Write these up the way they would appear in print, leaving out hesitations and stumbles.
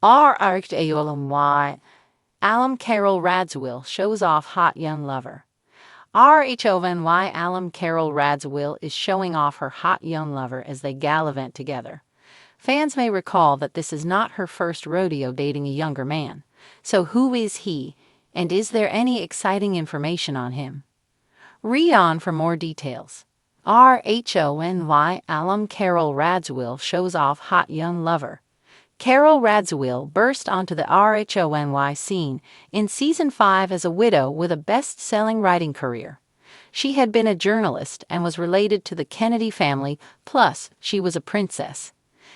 RHONY. Alum Carole Radziwill shows off hot young lover. RHONY. Alum Carole Radziwill is showing off her hot young lover as they gallivant together. Fans may recall that this is not her first rodeo dating a younger man. So who is he, and is there any exciting information on him? Read on for more details. RHONY. Alum Carole Radziwill shows off hot young lover. Carole Radziwill burst onto the RHONY scene in Season 5 as a widow with a best-selling writing career. She had been a journalist and was related to the Kennedy family, plus she was a princess.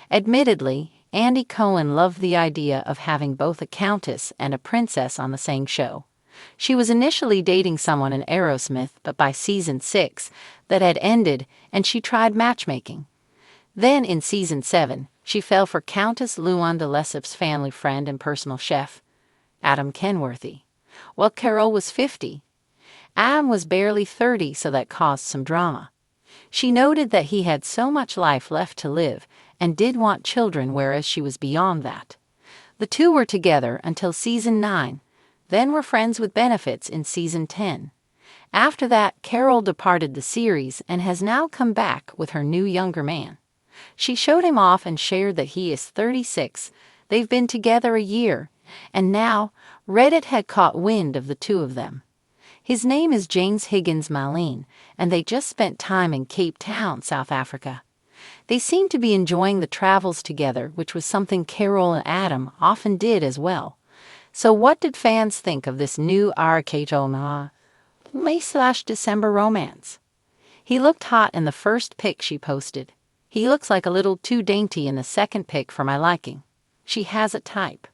Admittedly, Andy Cohen loved the idea of having both a countess and a princess on the same show. She was initially dating someone in Aerosmith, but by Season 6, that had ended and she tried matchmaking. Then in Season 7, she fell for Countess Luan de Lesseps' family friend and personal chef, Adam Kenworthy. Well, Carole was 50. Adam was barely 30, so that caused some drama. She noted that he had so much life left to live and did want children, whereas she was beyond that. The two were together until Season 9, then were friends with benefits in Season 10. After that, Carole departed the series and has now come back with her new younger man. She showed him off and shared that he is 36, they've been together a year, and now Reddit had caught wind of the two of them. His name is James Higgins Malene, and they just spent time in Cape Town, South Africa. They seemed to be enjoying the travels together, which was something Carole and Adam often did as well. So what did fans think of this new RHONY May/December romance? He looked hot in the first pic she posted. He looks like a little too dainty in the second pic for my liking. She has a type.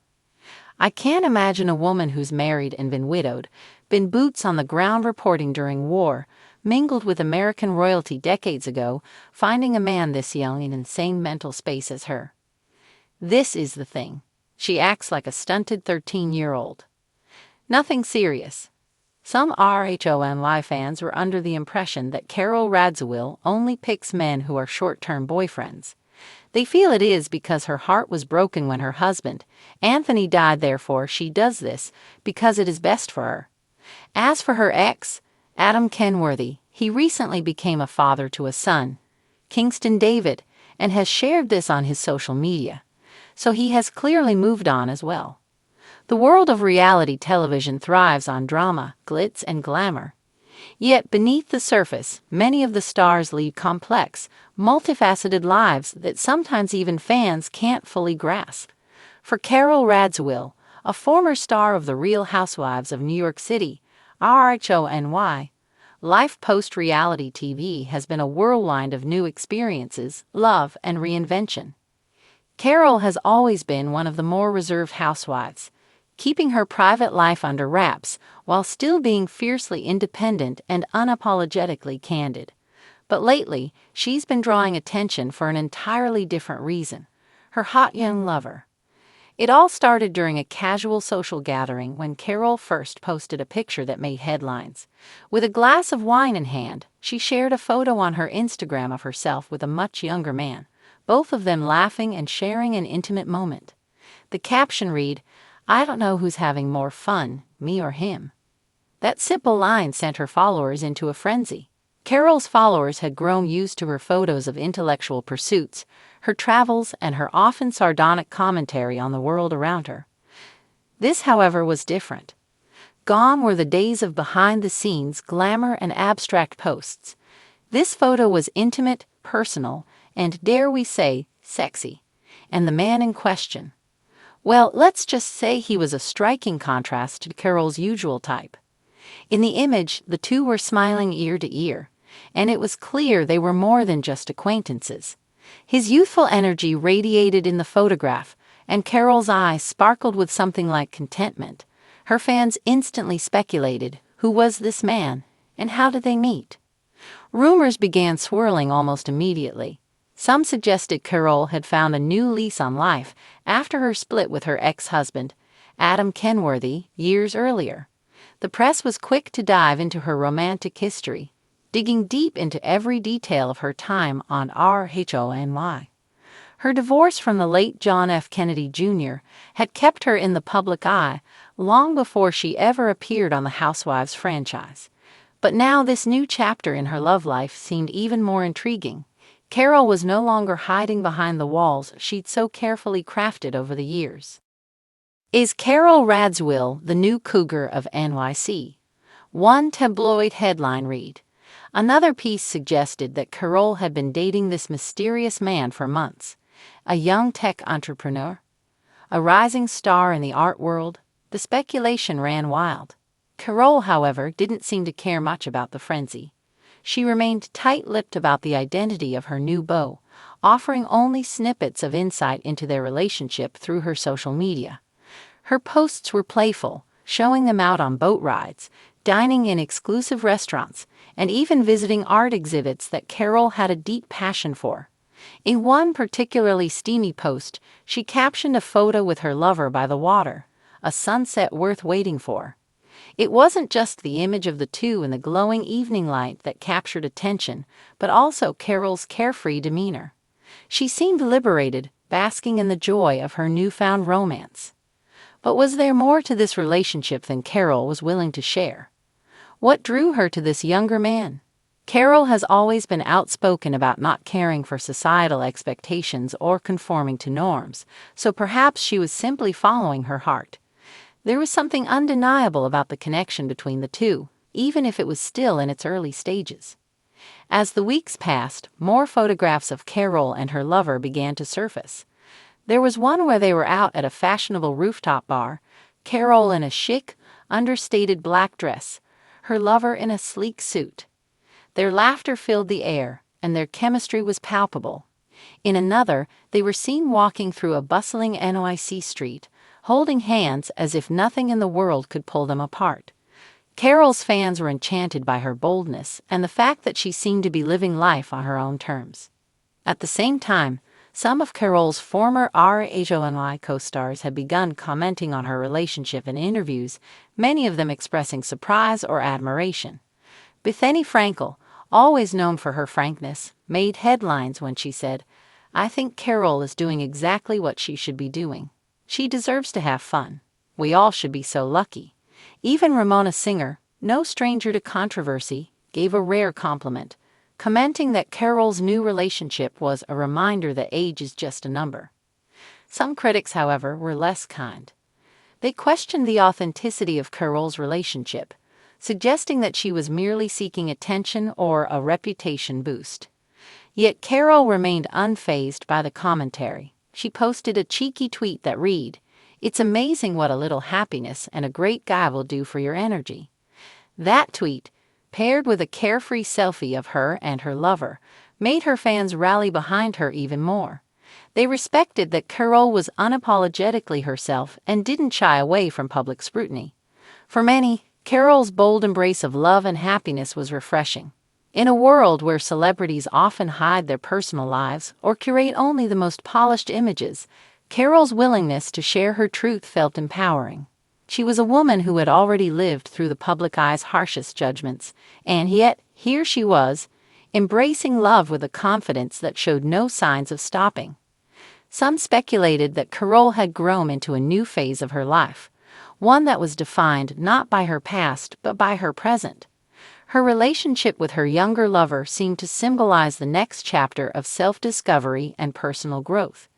I can't imagine a woman who's married and been widowed, been boots on the ground reporting during war, mingled with American royalty decades ago, finding a man this young in insane mental space as her. This is the thing. She acts like a stunted 13-year-old. Nothing serious. Some RHONY fans were under the impression that Carole Radziwill only picks men who are short-term boyfriends. They feel it is because her heart was broken when her husband, Anthony, died, therefore she does this because it is best for her. As for her ex, Adam Kenworthy, he recently became a father to a son, Kingston David, and has shared this on his social media. So he has clearly moved on as well. The world of reality television thrives on drama, glitz, and glamour. Yet beneath the surface, many of the stars lead complex, multifaceted lives that sometimes even fans can't fully grasp. For Carole Radziwill, a former star of The Real Housewives of New York City, RHONY, life post-reality TV has been a whirlwind of new experiences, love, and reinvention. Carole has always been one of the more reserved housewives, keeping her private life under wraps while still being fiercely independent and unapologetically candid. But lately, she's been drawing attention for an entirely different reason: her hot young lover. It all started during a casual social gathering when Carole first posted a picture that made headlines. With a glass of wine in hand, she shared a photo on her Instagram of herself with a much younger man, both of them laughing and sharing an intimate moment. The caption read, "I don't know who's having more fun, me or him." That simple line sent her followers into a frenzy. Carole's followers had grown used to her photos of intellectual pursuits, her travels, and her often sardonic commentary on the world around her. This, however, was different. Gone were the days of behind-the-scenes glamour and abstract posts. This photo was intimate, personal, and, dare we say, sexy. And the man in question, well, let's just say he was a striking contrast to Carole's usual type. In the image, the two were smiling ear to ear, and it was clear they were more than just acquaintances. His youthful energy radiated in the photograph, and Carole's eyes sparkled with something like contentment. Her fans instantly speculated, who was this man, and how did they meet? Rumors began swirling almost immediately. Some suggested Carole had found a new lease on life after her split with her ex-husband, Adam Kenworthy, years earlier. The press was quick to dive into her romantic history, digging deep into every detail of her time on RHONY. Her divorce from the late John F. Kennedy Jr. had kept her in the public eye long before she ever appeared on the Housewives franchise. But now this new chapter in her love life seemed even more intriguing. Carole was no longer hiding behind the walls she'd so carefully crafted over the years. Is Carole Radziwill the new cougar of NYC? One tabloid headline read. Another piece suggested that Carole had been dating this mysterious man for months. A young tech entrepreneur? A rising star in the art world? The speculation ran wild. Carole, however, didn't seem to care much about the frenzy. She remained tight-lipped about the identity of her new beau, offering only snippets of insight into their relationship through her social media. Her posts were playful, showing them out on boat rides, dining in exclusive restaurants, and even visiting art exhibits that Carole had a deep passion for. In one particularly steamy post, she captioned a photo with her lover by the water, a sunset worth waiting for. It wasn't just the image of the two in the glowing evening light that captured attention, but also Carole's carefree demeanor. She seemed liberated, basking in the joy of her newfound romance. But was there more to this relationship than Carole was willing to share? What drew her to this younger man? Carole has always been outspoken about not caring for societal expectations or conforming to norms, so perhaps she was simply following her heart. There was something undeniable about the connection between the two, even if it was still in its early stages. As the weeks passed, more photographs of Carole and her lover began to surface. There was one where they were out at a fashionable rooftop bar, Carole in a chic, understated black dress, her lover in a sleek suit. Their laughter filled the air, and their chemistry was palpable. In another, they were seen walking through a bustling NYC street, holding hands as if nothing in the world could pull them apart. Carole's fans were enchanted by her boldness and the fact that she seemed to be living life on her own terms. At the same time, some of Carole's former RHONY co-stars had begun commenting on her relationship in interviews, many of them expressing surprise or admiration. Bethenny Frankel, always known for her frankness, made headlines when she said, "I think Carole is doing exactly what she should be doing. She deserves to have fun. We all should be so lucky." Even Ramona Singer, no stranger to controversy, gave a rare compliment, commenting that Carole's new relationship was a reminder that age is just a number. Some critics, however, were less kind. They questioned the authenticity of Carole's relationship, suggesting that she was merely seeking attention or a reputation boost. Yet Carole remained unfazed by the commentary. She posted a cheeky tweet that read, "It's amazing what a little happiness and a great guy will do for your energy." That tweet, paired with a carefree selfie of her and her lover, made her fans rally behind her even more. They respected that Carole was unapologetically herself and didn't shy away from public scrutiny. For many, Carole's bold embrace of love and happiness was refreshing. In a world where celebrities often hide their personal lives or curate only the most polished images, Carole's willingness to share her truth felt empowering. She was a woman who had already lived through the public eye's harshest judgments, and yet here she was, embracing love with a confidence that showed no signs of stopping. Some speculated that Carole had grown into a new phase of her life, one that was defined not by her past but by her present. Her relationship with her younger lover seemed to symbolize the next chapter of self-discovery and personal growth.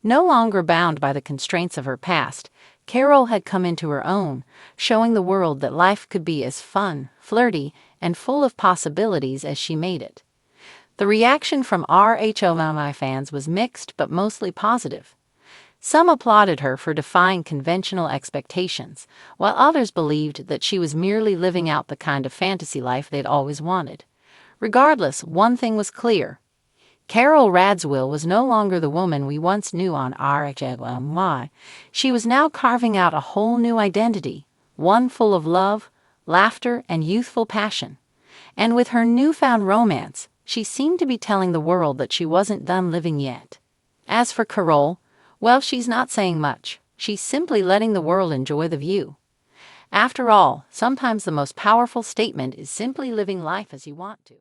No longer bound by the constraints of her past, Carole had come into her own, showing the world that life could be as fun, flirty, and full of possibilities as she made it. The reaction from RHONY fans was mixed but mostly positive. Some applauded her for defying conventional expectations, while others believed that she was merely living out the kind of fantasy life they'd always wanted. Regardless, one thing was clear. Carole Radziwill was no longer the woman we once knew on RHONY. She was now carving out a whole new identity, one full of love, laughter, and youthful passion. And with her newfound romance, she seemed to be telling the world that she wasn't done living yet. As for Carole, well, she's not saying much. She's simply letting the world enjoy the view. After all, sometimes the most powerful statement is simply living life as you want to.